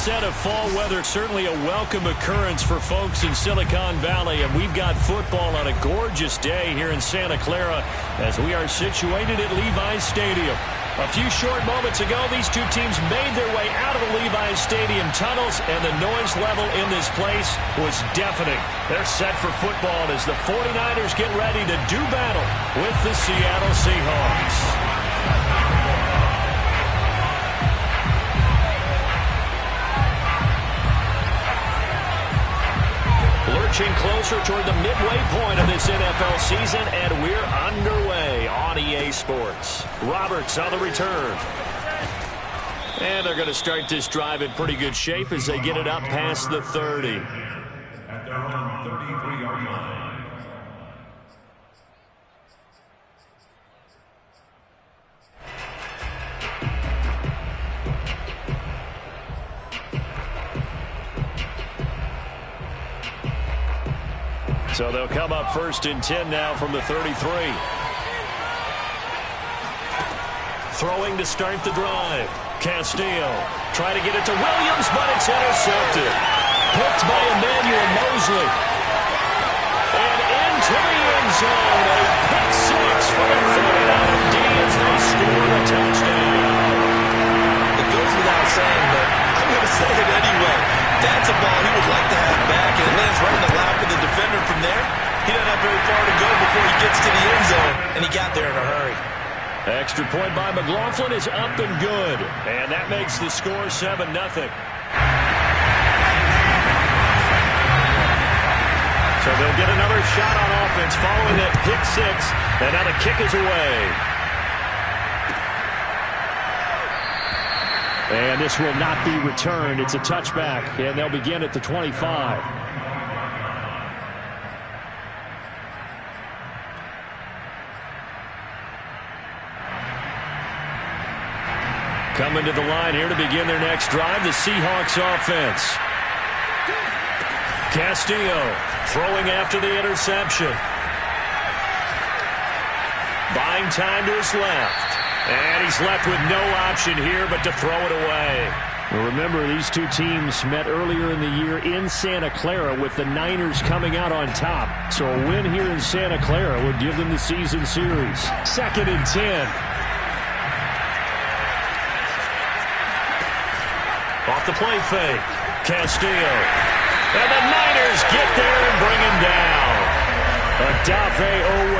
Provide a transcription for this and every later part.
onset of fall weather, certainly a welcome occurrence for folks in Silicon Valley. And we've got football on a gorgeous day here in Santa Clara as we are situated at Levi's Stadium. A few short moments ago, these two teams made their way out of the Levi's Stadium tunnels, and the noise level in this place was deafening. They're set for football as the 49ers get ready to do battle with the Seattle Seahawks. Lurching closer toward the midway point of this NFL season, and we're underway on EA Sports. Roberts on the return. And they're going to start this drive in pretty good shape as they get it up past the 30. At their own 33-yard line. So they'll come up 1st and 10 now from the 33. Throwing to start the drive. Castillo trying to get it to Williams, but it's intercepted. Picked by Emmanuel Mosley. And into the end zone. A pick six for the 49 D as they score a touchdown. It goes without saying, but I'm going to say it anyway. That's a ball he would like to have back, and it lands right in the lap of the defender. From there, he doesn't have very far to go before he gets to the end zone, and he got there in a hurry. Extra point by McLaughlin is up and good, and that makes the score 7-0. So they'll get another shot on offense following that pick six, and now the kick is away. And this will not be returned. It's a touchback, and they'll begin at the 25. Coming to the line here to begin their next drive, the Seahawks offense. Castillo throwing after the interception. Buying time to his left. And he's left with no option here but to throw it away. Well, remember, these two teams met earlier in the year in Santa Clara with the Niners coming out on top. So a win here in Santa Clara would give them the season series. 2nd and 10. Off the play fake. Castillo. And the Niners get there and bring him down. Odafe Owe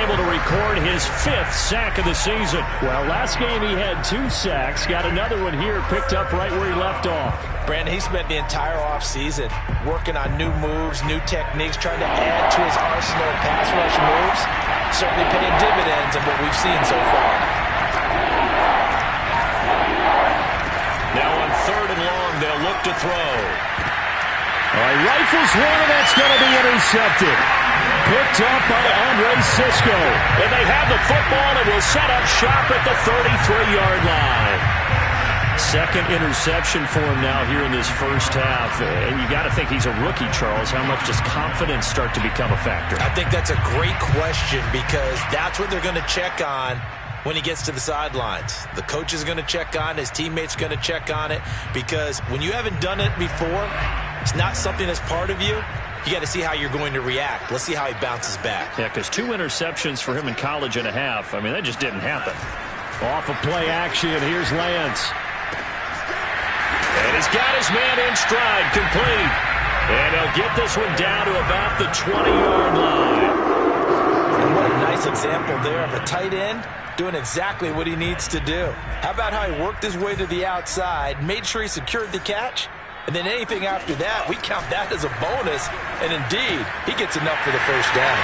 able to record his 5th sack of the season. Well, last game he had 2 sacks. Got another one here picked up right where he left off. Brandon, he spent the entire offseason working on new moves, new techniques, trying to add to his arsenal of pass rush moves. Certainly paying dividends in what we've seen so far. Now on 3rd and long, they'll look to throw. All right, rifles one, and that's going to be intercepted. Picked up by Andre Sisco. And they have the football and will set up shop at the 33-yard line. 2nd interception for him now here in this first half. And you got to think he's a rookie, Charles. How much does confidence start to become a factor? I think that's a great question because that's what they're going to check on when he gets to the sidelines. The coach is going to check on it. His teammates are going to check on it because when you haven't done it before, it's not something that's part of you. You got to see how you're going to react. Let's see how he bounces back. Yeah, because 2 interceptions for him in college and a half. I mean, that just didn't happen. Off of play action, here's Lance. And he's got his man in stride, complete. And he'll get this one down to about the 20-yard line. And what a nice example there of a tight end doing exactly what he needs to do. How about how he worked his way to the outside, made sure he secured the catch, and then anything after that, we count that as a bonus. And indeed, he gets enough for the first down.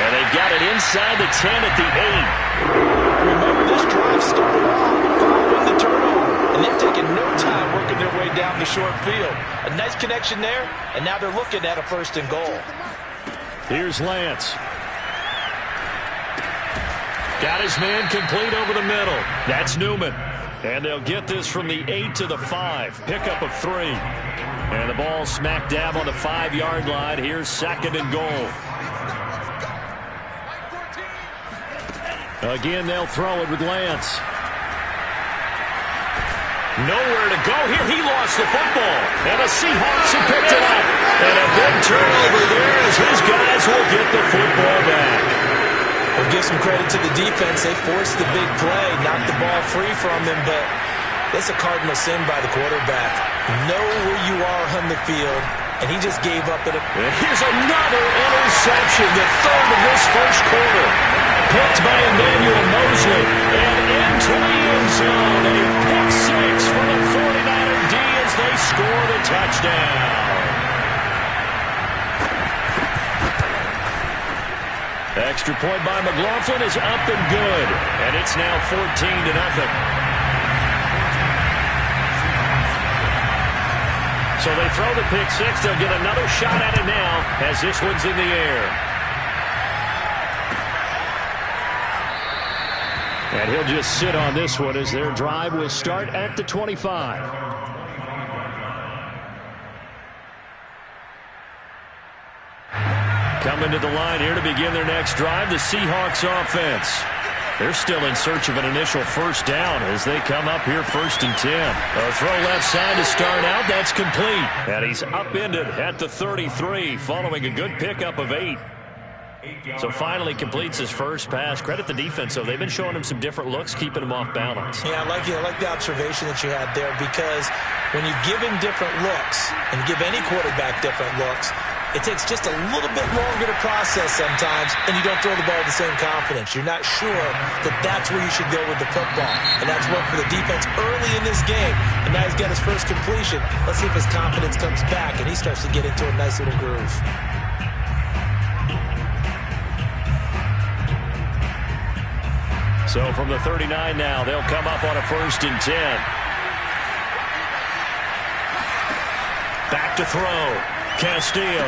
And they've got it inside the 10 at the 8. Remember, this drive started off following the turnover, and they've taken no time working their way down the short field. A nice connection there, and now they're looking at a 1st and goal. Here's Lance. Got his man complete over the middle. That's Newman. And they'll get this from the 8 to the 5. Pickup of 3. And the ball smack dab on the 5-yard line. Here's 2nd and goal. Again, they'll throw it with Lance. Nowhere to go here. He lost the football. And the Seahawks have picked it up. And a big turnover there as his guys will get the football back. We'll give some credit to the defense. They forced the big play, knocked the ball free from him, but that's a cardinal sin by the quarterback. Know where you are on the field, and he just gave up. And here's another interception, the third of this first quarter. Picked by Emmanuel Mosley, and into the end zone. A pick six for the 49er D as they score the touchdown. Extra point by McLaughlin is up and good, and it's now 14-0. So they throw the pick six. They'll get another shot at it now as this one's in the air. And he'll just sit on this one as their drive will start at the 25. Coming to the line here to begin their next drive, the Seahawks offense. They're still in search of an initial first down as they come up here 1st and 10. A throw left side to start out. That's complete. And he's upended at the 33 following a good pickup of 8. So finally completes his first pass. Credit the defense, though. They've been showing him some different looks, keeping him off balance. Yeah, I like the observation that you had there, because when you give him different looks and give any quarterback different looks, it takes just a little bit longer to process sometimes, and you don't throw the ball with the same confidence. You're not sure that that's where you should go with the football. And that's worked for the defense early in this game. And now he's got his first completion. Let's see if his confidence comes back and he starts to get into a nice little groove. So from the 39 now, they'll come up on a 1st and 10. Back to throw. Castillo.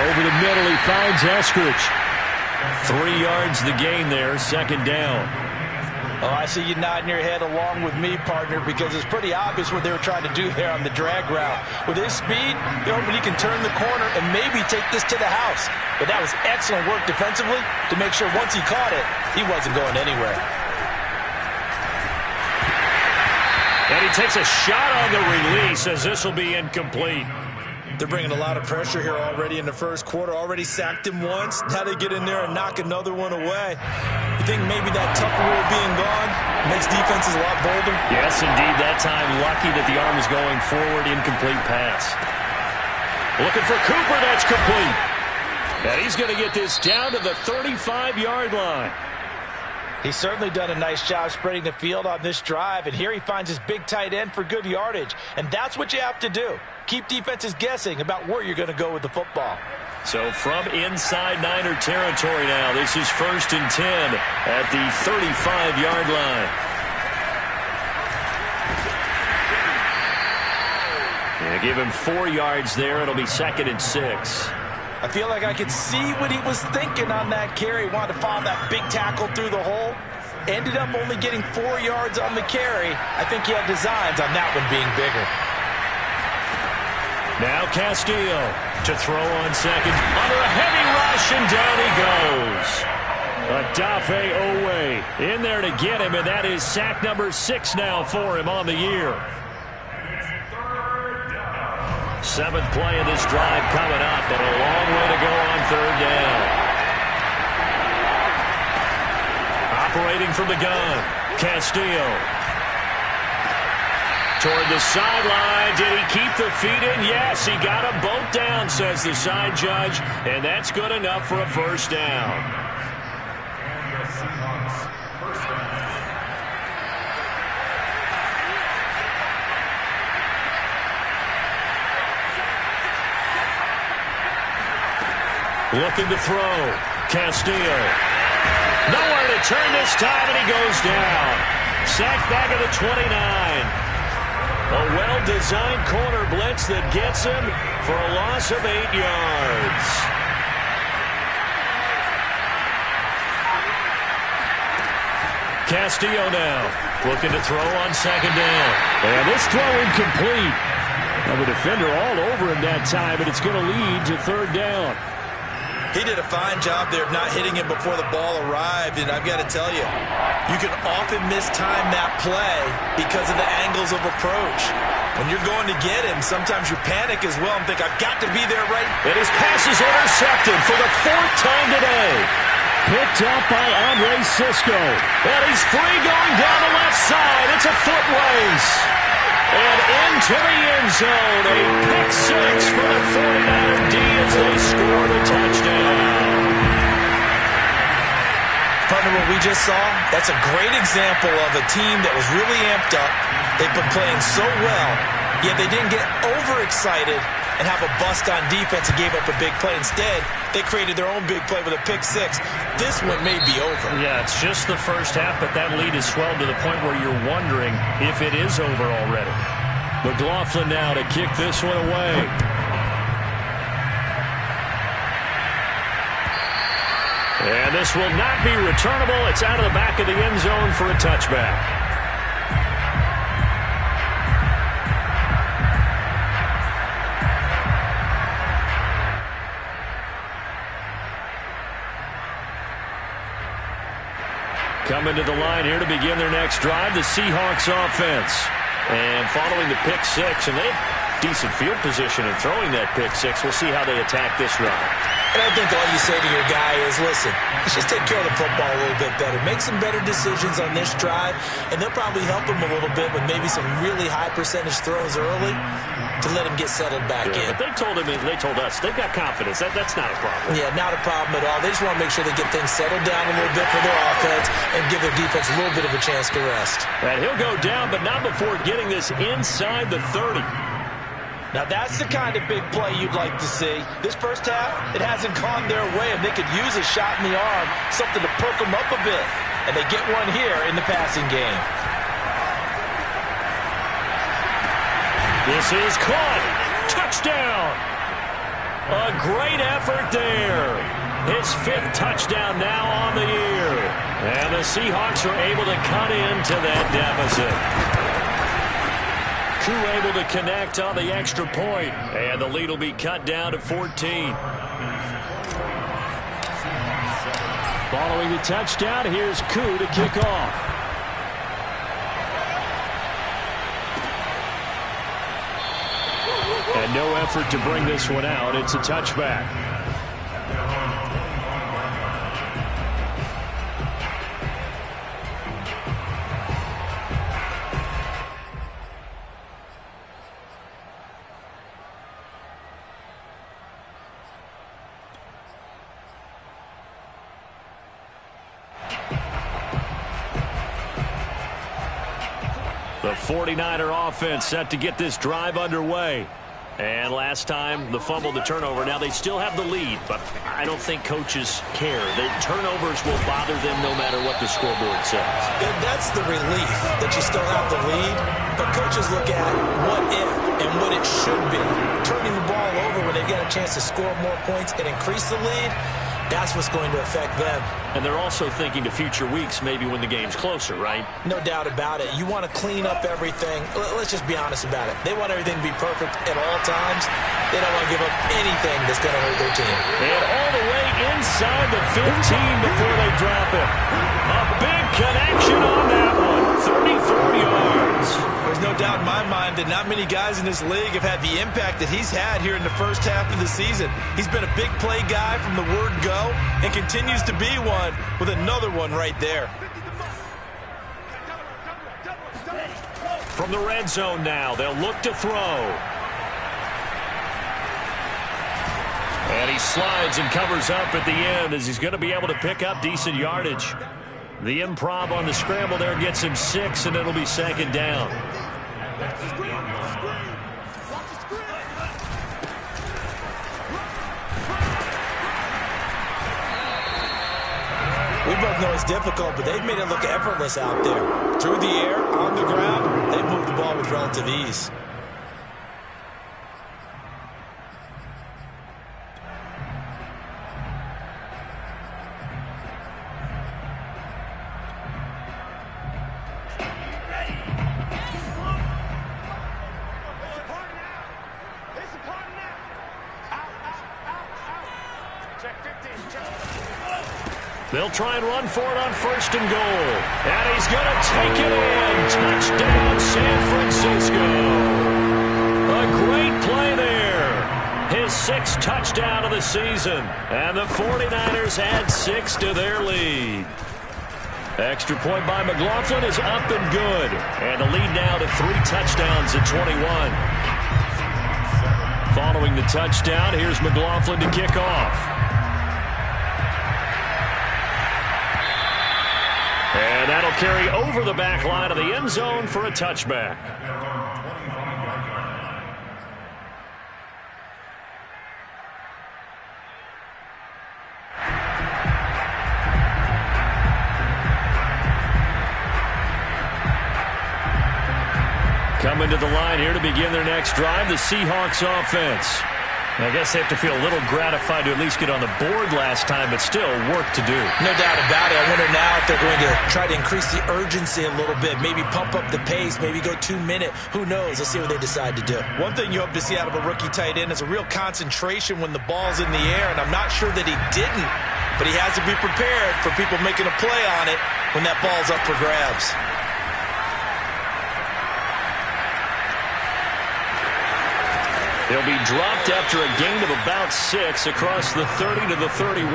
Over the middle, he finds Eskridge. 3 yards the gain there, 2nd down. Oh, I see you nodding your head along with me, partner, because it's pretty obvious what they were trying to do there on the drag route. With his speed, they're hoping he can turn the corner and maybe take this to the house. But that was excellent work defensively to make sure once he caught it, he wasn't going anywhere. And he takes a shot on the release as this will be incomplete. They're bringing a lot of pressure here already in the first quarter. Already sacked him once. Now they get in there and knock another one away. You think maybe that tough rule being gone makes defenses a lot bolder? Yes, indeed. That time, lucky that the arm is going forward. Incomplete pass. Looking for Cooper. That's complete. And he's going to get this down to the 35-yard line. He's certainly done a nice job spreading the field on this drive, and here he finds his big tight end for good yardage. And that's what you have to do. Keep defenses guessing about where you're going to go with the football. So from inside Niner territory now, this is 1st and 10 at the 35-yard line. Yeah, give him 4 yards there. It'll be 2nd and 6. I feel like I could see what he was thinking on that carry. Wanted to follow that big tackle through the hole. Ended up only getting 4 yards on the carry. I think he had designs on that one being bigger. Now Castillo to throw on second. Under a heavy rush, and down he goes. Adafe Owe in there to get him, and that is sack number 6 now for him on the year. 7th play of this drive coming up, and a long way to go on 3rd down. Operating from the gun, Castillo. Toward the sideline. Did he keep the feet in? Yes, he got them both down, says the side judge, and that's good enough for a 1st down. Looking to throw. Castillo. Nowhere to turn this time, and he goes down. Sacked back at the 29. A well-designed corner blitz that gets him for a loss of 8 yards. Castillo now looking to throw on 2nd down. And this throw incomplete. Now the defender all over him that time, but it's going to lead to 3rd down. He did a fine job there of not hitting him before the ball arrived, and I've got to tell you, you can often mistime that play because of the angles of approach. When you're going to get him, sometimes you panic as well and think, I've got to be there right. And his pass is intercepted for the 4th time today. Picked up by Cisco. And he's free going down the left side. It's a foot race. And into the end zone. A pick 6 for the 49er D as they score the touchdown. Partner, what we just saw, that's a great example of a team that was really amped up. They've been playing so well, yet they didn't get overexcited and have a bust on defense and gave up a big play. Instead, they created their own big play with a pick 6. This one may be over. Yeah, it's just the first half, but that lead has swelled to the point where you're wondering if it is over already. McLaughlin now to kick this one away. And this will not be returnable. It's out of the back of the end zone for a touchback. Coming to the line here to begin their next drive, the Seahawks offense. And following the pick 6, and they have decent field position in throwing that pick 6. We'll see how they attack this drive. And I think all you say to your guy is, listen, let's just take care of the football a little bit better. Make some better decisions on this drive, and they'll probably help him a little bit with maybe some really high percentage throws early to let him get settled back in. But they told us, they've got confidence. That's not a problem. Yeah, not a problem at all. They just want to make sure they get things settled down a little bit for their offense and give their defense a little bit of a chance to rest. And he'll go down, but not before getting this inside the 30. Now, that's the kind of big play you'd like to see. This first half, it hasn't gone their way, and they could use a shot in the arm, something to perk them up a bit. And they get one here in the passing game. This is caught. Touchdown. A great effort there. His 5th touchdown now on the year. And the Seahawks are able to cut into that deficit. Koo able to connect on the extra point, and the lead will be cut down to 14. Following the touchdown, here's Koo to kick off. And no effort to bring this one out. It's a touchback. The 49er offense set to get this drive underway. And last time, the fumble, the turnover. Now, they still have the lead, but I don't think coaches care. The turnovers will bother them no matter what the scoreboard says. And that's the relief that you still have the lead. But coaches look at what if and what it should be. Turning the ball over when they get a chance to score more points and increase the lead, that's what's going to affect them. And they're also thinking to future weeks, maybe when the game's closer, right? No doubt about it. You want to clean up everything. Let's just be honest about it. They want everything to be perfect at all times. They don't want to give up anything that's going to hurt their team. And all the way inside the 15 before they drop it. A big connection on that one. 34 yards. There's no doubt in my mind that not many guys in this league have had the impact that he's had here in the first half of the season. He's been a big play guy from the word go and continues to be one with another one right there. From the red zone now, they'll look to throw. And he slides and covers up at the end as he's going to be able to pick up decent yardage. The improv on the scramble there gets him 6, and it'll be 2nd down. We both know it's difficult, but they've made it look effortless out there. Through the air, on the ground, they've moved the ball with relative ease. Check 15. They'll try and run for it on 1st and goal. And he's going to take it in. Touchdown, San Francisco. A great play there. His 6th touchdown of the season. And the 49ers add 6 to their lead. Extra point by McLaughlin is up and good. And the lead now to 3 touchdowns at 21. Following the touchdown, here's McLaughlin to kick off. And that'll carry over the back line of the end zone for a touchback. Coming to the line here to begin their next drive, the Seahawks offense. I guess they have to feel a little gratified to at least get on the board last time, but still work to do. No doubt about it. I wonder now if they're going to try to increase the urgency a little bit, maybe pump up the pace, maybe go 2-minute. Who knows? Let's see what they decide to do. One thing you hope to see out of a rookie tight end is a real concentration when the ball's in the air, and I'm not sure that he didn't, but he has to be prepared for people making a play on it when that ball's up for grabs. He'll be dropped after a gain of about 6 across the 30 to the 31.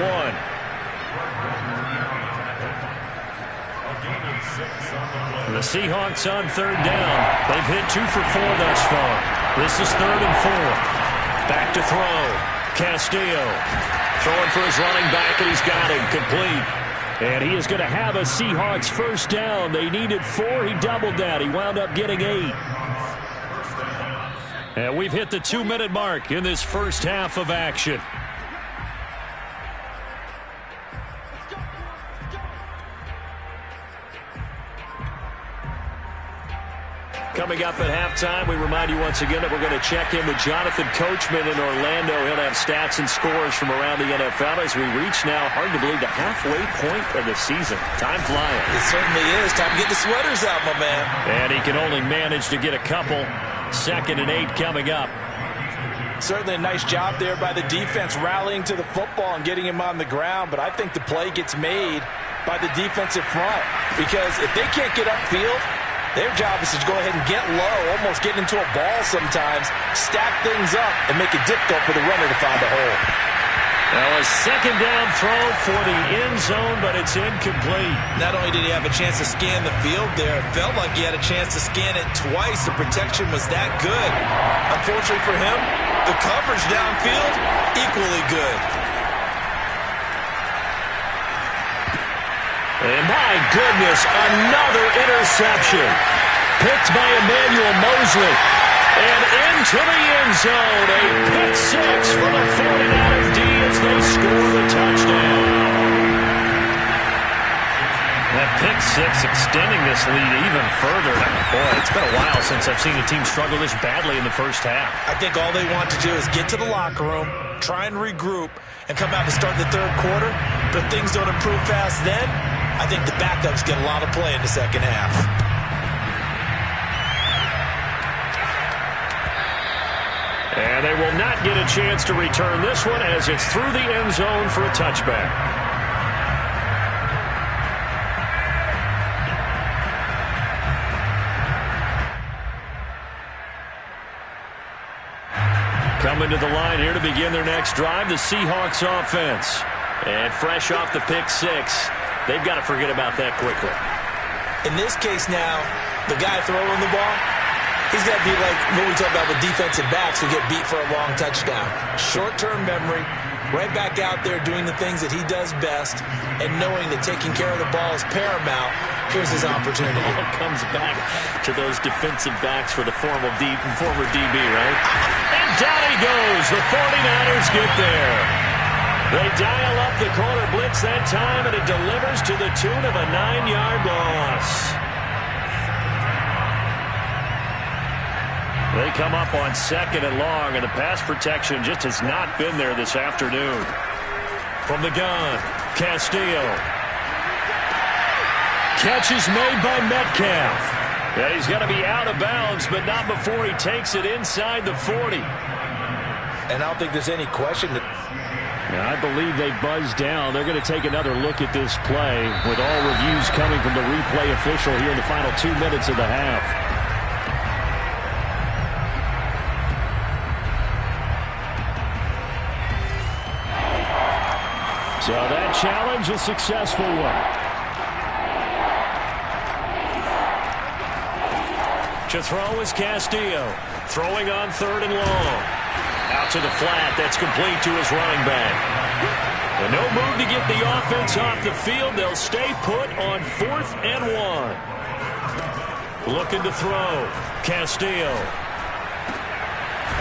The Seahawks on 3rd down. They've hit 2 for 4 thus far. This is 3rd and 4. Back to throw. Castillo throwing for his running back, and he's got him complete. And he is going to have a Seahawks 1st down. They needed 4. He doubled that. He wound up getting 8. And we've hit the 2-minute mark in this first half of action. Coming up at halftime, we remind you once again that we're going to check in with Jonathan Coachman in Orlando. He'll have stats and scores from around the NFL as we reach now, hard to believe, the halfway point of the season. Time flying. It certainly is. Time to get the sweaters out, my man. And he can only manage to get a couple. 2nd and 8 coming up. Certainly a nice job there by the defense rallying to the football and getting him on the ground, but I think the play gets made by the defensive front because if they can't get upfield, their job is to go ahead and get low, almost get into a ball sometimes, stack things up, and make it difficult for the runner to find a hole. Now a 2nd down throw for the end zone, but it's incomplete. Not only did he have a chance to scan the field there, it felt like he had a chance to scan it twice. The protection was that good. Unfortunately for him, the coverage downfield, equally good. And my goodness, another interception. Picked by Emmanuel Mosley. And into the end zone, a pick 6 for the 49er D as they score the touchdown. That pick 6 extending this lead even further. Boy, it's been a while since I've seen a team struggle this badly in the first half. I think all they want to do is get to the locker room, try and regroup, and come out to start the 3rd quarter. But if things don't improve fast then, I think the backups get a lot of play in the 2nd half. And they will not get a chance to return this one as it's through the end zone for a touchback. Coming to the line here to begin their next drive, the Seahawks offense. And fresh off the pick 6, they've got to forget about that quickly. In this case now, the guy throwing the ball, he's got to be like what we talk about with defensive backs who get beat for a long touchdown. Short-term memory, right back out there doing the things that he does best, and knowing that taking care of the ball is paramount. Here's his opportunity. It all comes back to those defensive backs for the former DB, right? And down he goes. The 49ers get there. They dial up the corner blitz that time, and it delivers to the tune of a 9-yard loss. They come up on 2nd and long, and the pass protection just has not been there this afternoon. From the gun, Castillo. Catch is made by Metcalf. Yeah, he's going to be out of bounds, but not before he takes it inside the 40. And I don't think there's any question that Now, I believe they buzzed down. They're going to take another look at this play with all reviews coming from the replay official here in the final 2 minutes of the half. So that challenge, a successful one. To throw is Castillo. Throwing on 3rd and long. Out to the flat. That's complete to his running back. And no move to get the offense off the field. They'll stay put on 4th and 1. Looking to throw. Castillo.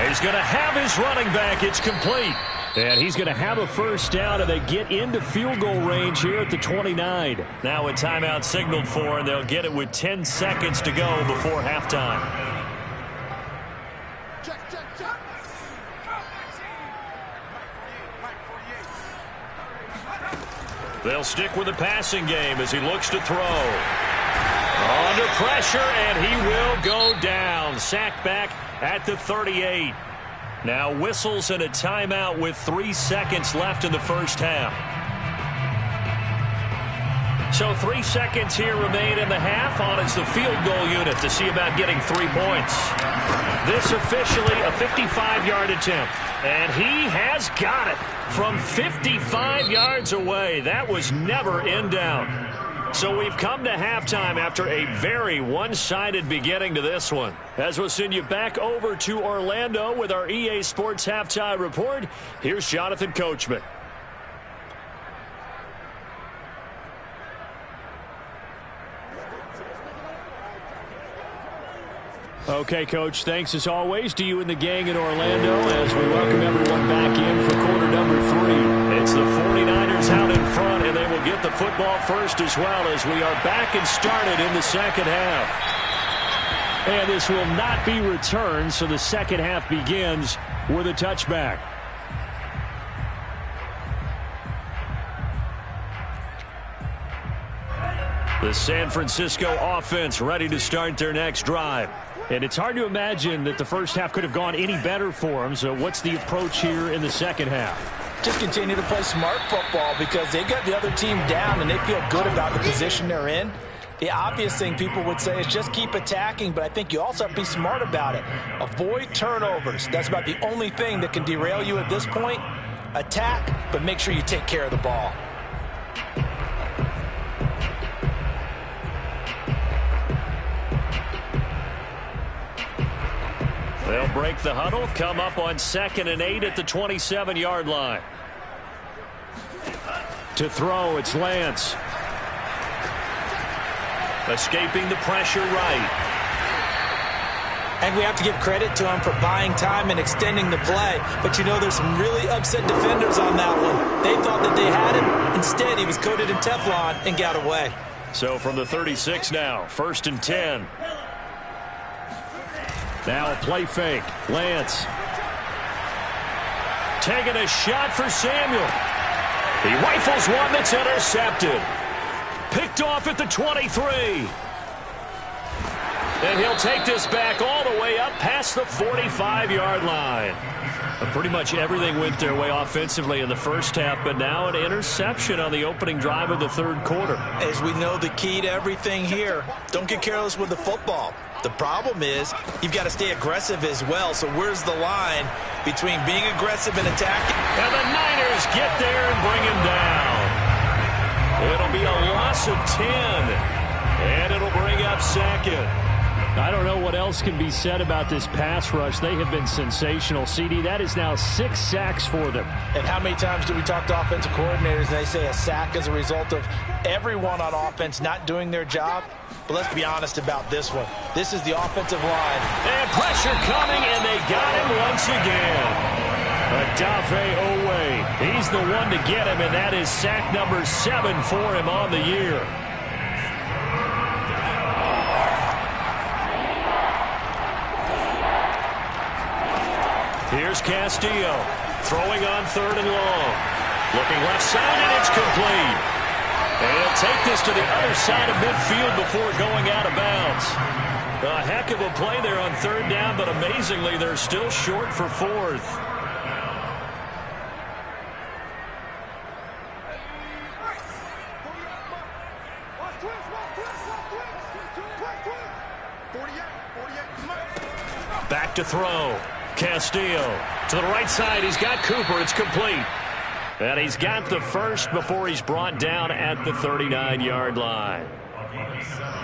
He's going to have his running back. It's complete. And he's going to have a first down, and they get into field goal range here at the 29. Now a timeout signaled for, and they'll get it with 10 seconds to go before halftime. They'll stick with the passing game as he looks to throw. Under pressure, and he will go down. Sacked back at the 38. Now whistles and a timeout with 3 seconds left in the first half. So 3 seconds here remain in the half. On is the field goal unit to see about getting 3 points. This officially a 55-yard attempt. And he has got it from 55 yards away. That was never in doubt. So we've come to halftime after a very one-sided beginning to this one. As we'll send you back over to Orlando with our EA Sports Halftime Report, here's Jonathan Coachman. Okay, Coach, thanks as always to you and the gang in Orlando as we welcome everyone back in for quarter number 3. It's the 49ers out in front, and they will get the football first as well as we are back and started in the second half. And this will not be returned, so the second half begins with a touchback. The San Francisco offense ready to start their next drive. And it's hard to imagine that the first half could have gone any better for them. So what's the approach here in the second half? Just continue to play smart football because they got the other team down and they feel good about the position they're in. The obvious thing people would say is just keep attacking, but I think you also have to be smart about it. Avoid turnovers. That's about the only thing that can derail you at this point. Attack, but make sure you take care of the ball. They'll break the huddle, come up on 2nd and 8 at the 27-yard line. To throw, it's Lance. Escaping the pressure right. And we have to give credit to him for buying time and extending the play. But, you know, there's some really upset defenders on that one. They thought that they had him. Instead, he was coated in Teflon and got away. So from the 36 now, 1st and 10. Now a play fake. Lance. Taking a shot for Samuel. He rifles one that's intercepted. Picked off at the 23. And he'll take this back all the way up past the 45-yard line. Pretty much everything went their way offensively in the first half, but now an interception on the opening drive of the third quarter. As we know, the key to everything here, don't get careless with the football. The problem is you've got to stay aggressive as well. So where's the line between being aggressive and attacking? And the Niners get there and bring him down. It'll be a loss of 10, and it'll bring up 2nd. I don't know what else can be said about this pass rush. They have been sensational. CD, that is now 6 sacks for them. And how many times do we talk to offensive coordinators and they say a sack is a result of everyone on offense not doing their job? But let's be honest about this one. This is the offensive line. And pressure coming, and they got him once again. Adave Owe. He's the one to get him, and that is sack number 7 for him on the year. Here's Castillo throwing on 3rd and long. Looking left side, and it's complete. And he'll take this to the other side of midfield before going out of bounds. A heck of a play there on 3rd down, but amazingly, they're still short for 4th. Back to throw. Castillo to the right side. He's got Cooper. It's complete. And he's got the first before he's brought down at the 39-yard line.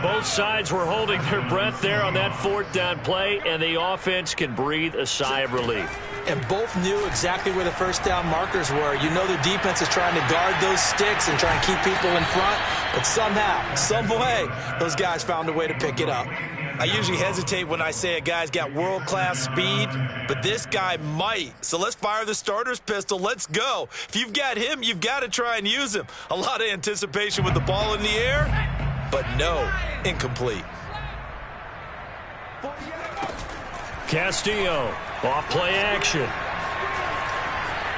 Both sides were holding their breath there on that fourth down play, and the offense can breathe a sigh of relief. And both knew exactly where the first down markers were. You know the defense is trying to guard those sticks and try and keep people in front, but somehow, some way, those guys found a way to pick it up. I usually hesitate when I say a guy's got world-class speed, but this guy might. So let's fire the starter's pistol. Let's go. If you've got him, you've got to try and use him. A lot of anticipation with the ball in the air, but no, incomplete. Castillo, off play action.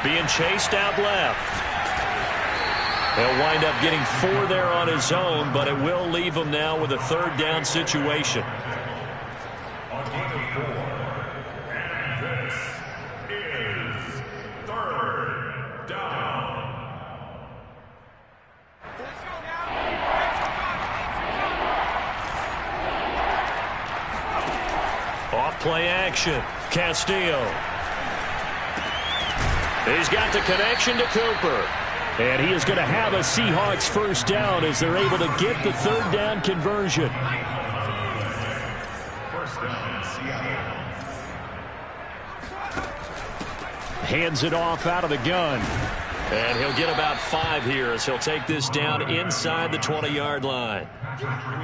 Being chased out left. He'll wind up getting 4 there on his own, but it will leave him now with a third down situation. On game of 4, and this is third down. Off play action. Castillo. He's got the connection to Cooper. And he is going to have a Seahawks first down as they're able to get the third down conversion. First down, Seattle. Hands it off out of the gun. And he'll get about 5 here as he'll take this down inside the 20-yard line.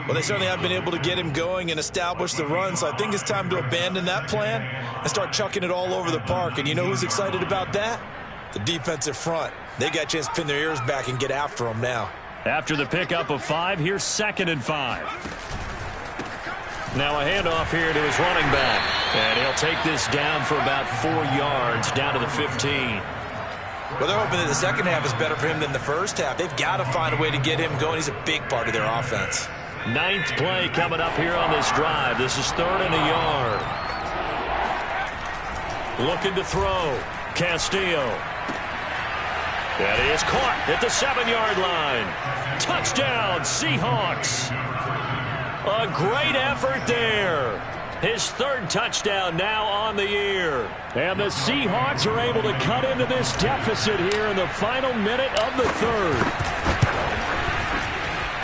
Well, they certainly have been able to get him going and establish the run, so I think it's time to abandon that plan and start chucking it all over the park. And you know who's excited about that? The defensive front. They got a chance to pin their ears back and get after him now. After the pickup of 5, here's 2nd and 5. Now a handoff here to his running back. And he'll take this down for about 4 yards down to the 15. Well, they're hoping that the second half is better for him than the first half. They've got to find a way to get him going. He's a big part of their offense. 9th play coming up here on this drive. This is 3rd and a yard. Looking to throw. Castillo. That is caught at the 7-yard line. Touchdown, Seahawks. A great effort there. His 3rd touchdown now on the year. And the Seahawks are able to cut into this deficit here in the final minute of the 3rd.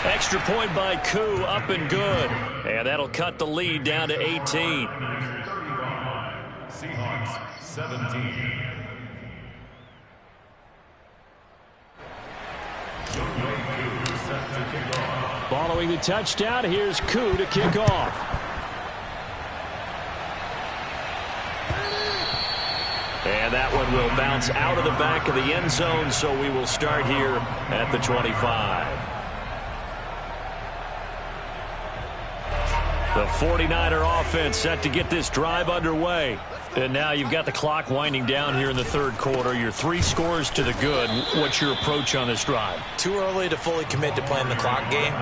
Extra point by Koo, up and good. And that'll cut the lead down to 18. 35, Seahawks 17. Following the touchdown, here's Koo to kick off. And that one will bounce out of the back of the end zone, so we will start here at the 25. The 49er offense set to get this drive underway. And now you've got the clock winding down here in the 3rd quarter. You're 3 scores to the good. What's your approach on this drive? Too early to fully commit to playing the clock game.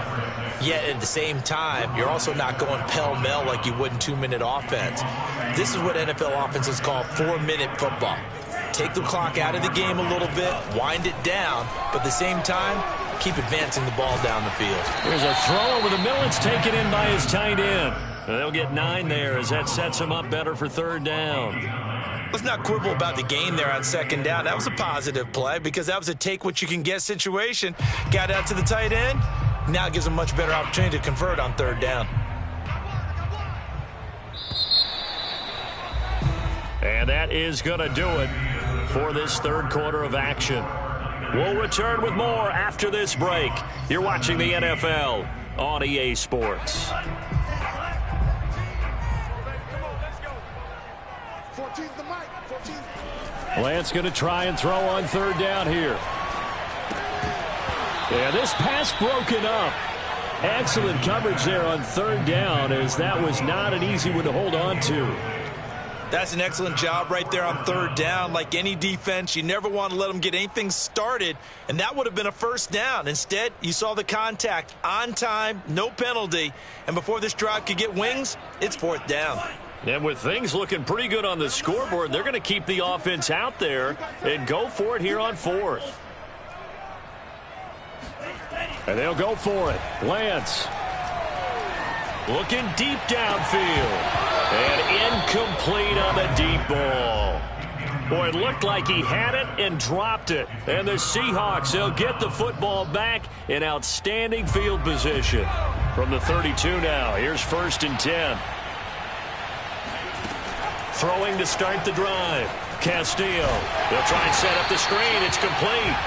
Yet at the same time, you're also not going pell-mell like you would in 2-minute offense. This is what NFL offenses call 4-minute football. Take the clock out of the game a little bit, wind it down, but at the same time, keep advancing the ball down the field. There's a throw over the middle. It's taken in by his tight end. They'll get 9 there as that sets him up better for 3rd down. Let's not quibble about the gain there on 2nd down. That was a positive play because that was a take-what-you-can-get situation. Got out to the tight end. Now it gives him a much better opportunity to convert on 3rd down. And that is going to do it for this 3rd quarter of action. We'll return with more after this break. You're watching the NFL on EA Sports. Lance going to try and throw on 3rd down here. Yeah, this pass broken up. Excellent coverage there on 3rd down, as that was not an easy one to hold on to. That's an excellent job right there on 3rd down. Like any defense, you never want to let them get anything started, and that would have been a 1st down. Instead, you saw the contact on time, no penalty, and before this drive could get wings, it's 4th down. And with things looking pretty good on the scoreboard, they're going to keep the offense out there and go for it here on 4th. And they'll go for it. Lance looking deep downfield. And incomplete. Boy, it looked like he had it and dropped it. And the Seahawks, they'll get the football back in outstanding field position. From the 32 now, here's 1st and 10. Throwing to start the drive. Castillo. They'll try and set up the screen. It's complete.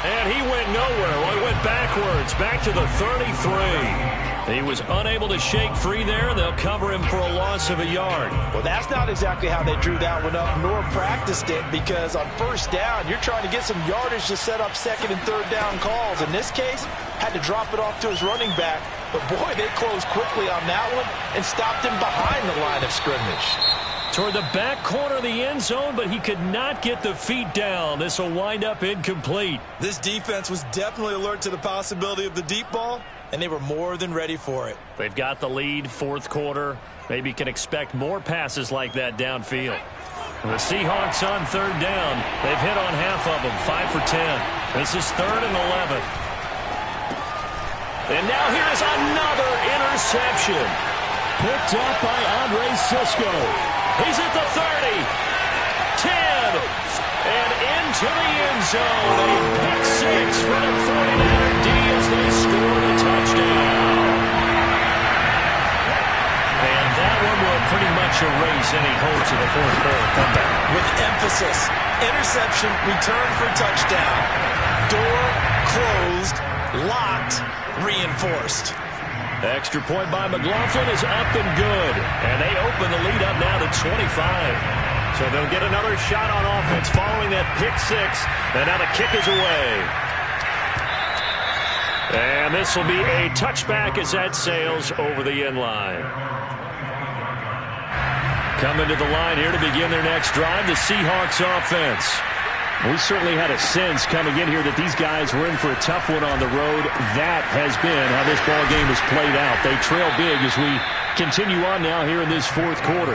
And he went nowhere. Well, he went backwards, back to the 33. He was unable to shake free there. They'll cover him for a loss of a yard. Well, that's not exactly how they drew that one up, nor practiced it, because on 1st down, you're trying to get some yardage to set up 2nd and 3rd down calls. In this case, had to drop it off to his running back. But, boy, they closed quickly on that one and stopped him behind the line of scrimmage. Toward the back corner of the end zone, but he could not get the feet down. This will wind up incomplete. This defense was definitely alert to the possibility of the deep ball, and they were more than ready for it. They've got the lead, 4th quarter. Maybe can expect more passes like that downfield. The Seahawks on 3rd down. They've hit on half of them, 5 for 10. This is 3rd and 11. And now here's another interception. Picked up by Andre Sisco. He's at the 30, 10, and into the end zone. A pick 6 for the 49er D as they score the touchdown. And that one will pretty much erase any hopes of the 4th quarter comeback. With emphasis, interception, return for touchdown. Door closed, locked, reinforced. Extra point by McLaughlin is up and good. And they open the lead up now to 25. So they'll get another shot on offense following that pick 6. And now the kick is away. And this will be a touchback as that sails over the end line. Coming to the line here to begin their next drive, the Seahawks offense. We certainly had a sense coming in here that these guys were in for a tough one on the road. That has been how this ball game has played out. They trail big as we continue on now here in this 4th quarter.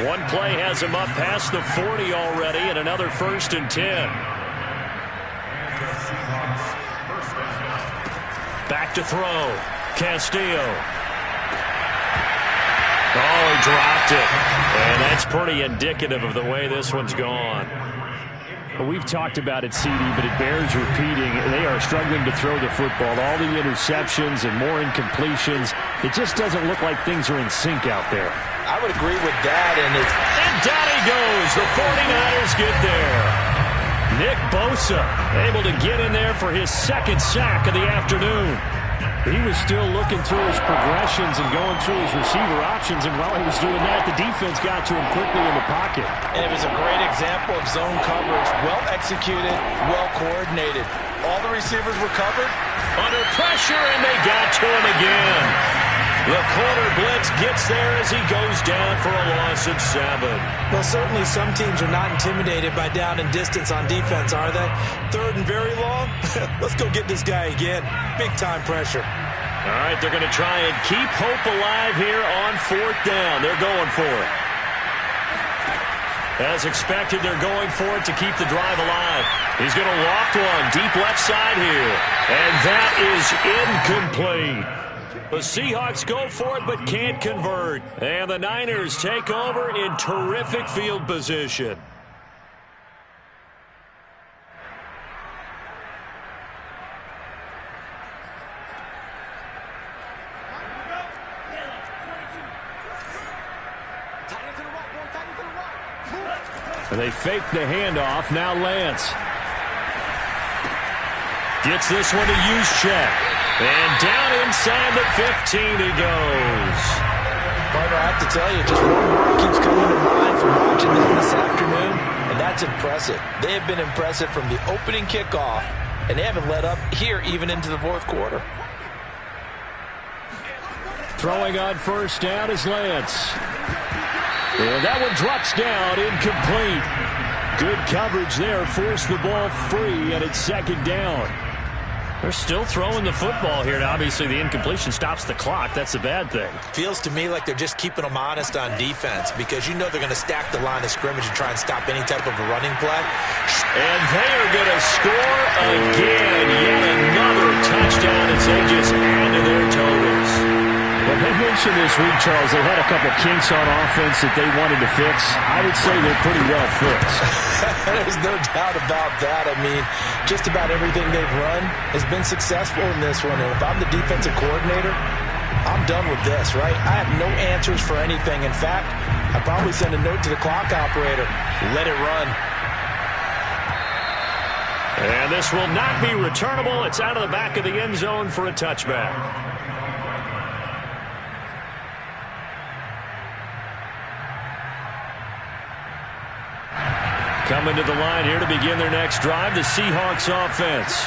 One play has them up past the 40 already, and another 1st and 10. Back to throw. Castillo. Oh, he dropped it. And that's pretty indicative of the way this one's gone. We've talked about it, CD, but it bears repeating. They are struggling to throw the football. All the interceptions and more incompletions. It just doesn't look like things are in sync out there. I would agree with that. And down he goes. The 49ers get there. Nick Bosa able to get in there for his 2nd sack of the afternoon. He was still looking through his progressions and going through his receiver options, and while he was doing that, the defense got to him quickly in the pocket. And it was a great example of zone coverage. Well executed, well coordinated. All the receivers were covered. Under pressure, and they got to him again. The corner blitz gets there as he goes down for a loss of 7. Well, certainly some teams are not intimidated by down and distance on defense, are they? 3rd and very long? Let's go get this guy again. Big-time pressure. All right, they're going to try and keep hope alive here on 4th down. They're going for it. As expected, they're going for it to keep the drive alive. He's going to loft one deep left side here. And that is incomplete. The Seahawks go for it but can't convert. And the Niners take over in terrific field position. And they fake the handoff. Now Lance gets this one to Juszczyk. And down inside the 15 he goes. Partner, I have to tell you, just one word keeps coming to mind from watching them this afternoon, and that's impressive. They have been impressive from the opening kickoff, and they haven't let up here even into the 4th quarter. throwing on 1st down is Lance. And that one drops down, incomplete. Good coverage there, forced the ball free, and it's 2nd down. They're still throwing the football here, and obviously the incompletion stops the clock. That's the bad thing. Feels to me like they're just keeping them honest on defense because you know they're going to stack the line of scrimmage and try and stop any type of a running play. And they are going to score again. Yet another touchdown as they just add to their totals. Well, they mentioned this week, Charles, they had a couple kinks on offense that they wanted to fix. I would say they're pretty well fixed. There's no doubt about that. I mean, just about everything they've run has been successful in this one. And if I'm the defensive coordinator, I'm done with this, right? I have no answers for anything. In fact, I'd probably send a note to the clock operator. Let it run. And this will not be returnable. It's out of the back of the end zone for a touchback. Coming to the line here to begin their next drive, the Seahawks offense.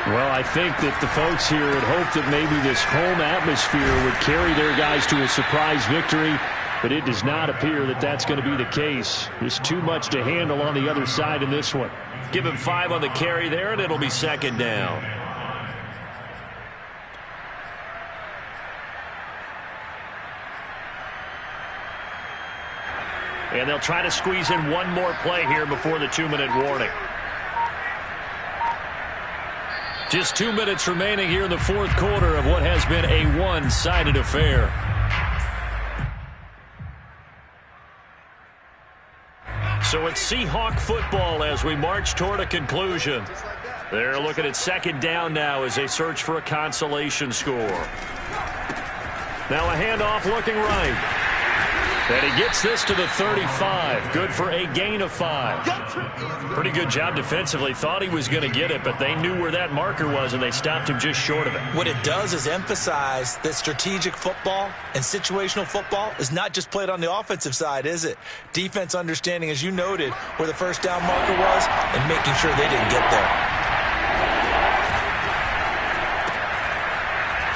Well, I think that the folks here had hoped that maybe this home atmosphere would carry their guys to a surprise victory, but it does not appear that that's going to be the case. There's too much to handle on the other side in this one. Give him 5 on the carry there, and it'll be second down. And they'll try to squeeze in one more play here before the 2-minute warning. Just 2 minutes remaining here in the fourth quarter of what has been a one-sided affair. So it's Seahawk football as we march toward a conclusion. They're looking at second down now as they search for a consolation score. Now a handoff looking right. And he gets this to the 35. Good for a gain of 5. Pretty good job defensively. Thought he was going to get it, but they knew where that marker was, and they stopped him just short of it. What it does is emphasize that strategic football and situational football is not just played on the offensive side, is it? Defense understanding, as you noted, where the first down marker was and making sure they didn't get there.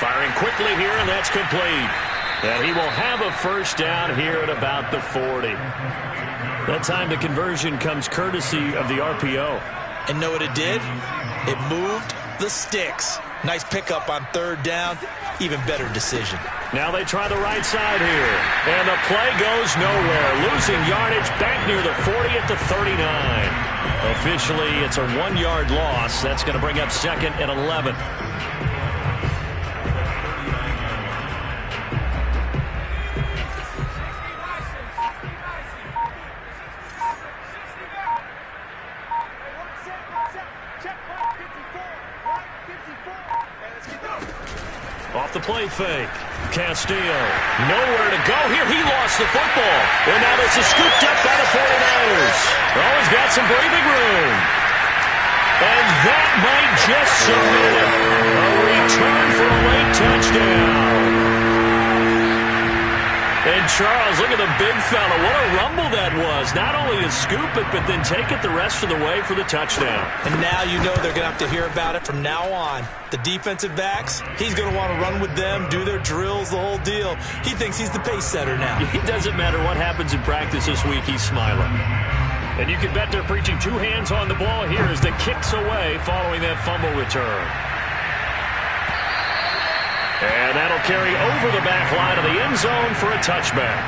Firing quickly here, and that's complete. And he will have a first down here at about the 40. That time the conversion comes courtesy of the RPO. And know what it did? It moved the sticks. Nice pickup on third down. Even better decision. Now they try the right side here. And the play goes nowhere. Losing yardage back near the 40 at the 39. Officially, it's a 1-yard loss. That's going to bring up second and 11. Off the play fake. Castillo. Nowhere to go here. He lost the football. And now this is scooped up by the 49ers. Oh, he's got some breathing room. And that might just submit it. A return for a late touchdown. And Charles, look at the big fella. What a rumble that was. Not only to scoop it, but then take it the rest of the way for the touchdown. And now you know they're going to have to hear about it from now on. The defensive backs, he's going to want to run with them, do their drills, the whole deal. He thinks he's the pace setter now. It doesn't matter what happens in practice this week, he's smiling. And you can bet they're preaching 2 hands on the ball here as the kick's away following that fumble return. And that'll carry over the back line of the end zone for a touchback.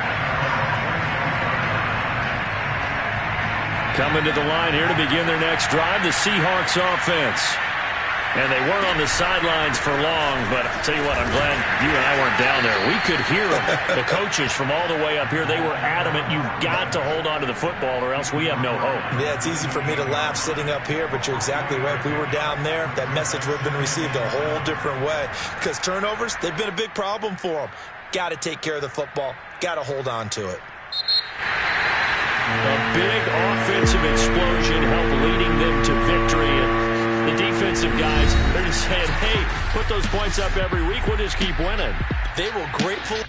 Coming to the line here to begin their next drive, the Seahawks offense. And they weren't on the sidelines for long, but I'll tell you what, I'm glad you and I weren't down there. We could hear them, the coaches from all the way up here. They were adamant, you've got to hold on to the football or else we have no hope. Yeah, it's easy for me to laugh sitting up here, but you're exactly right. If we were down there, that message would have been received a whole different way. Because turnovers, they've been a big problem for them. Got to take care of the football. Got to hold on to it. A big offensive explosion helped leading them to victory. And the defensive guys, they're just saying, hey, put those points up every week. We'll just keep winning. They were grateful.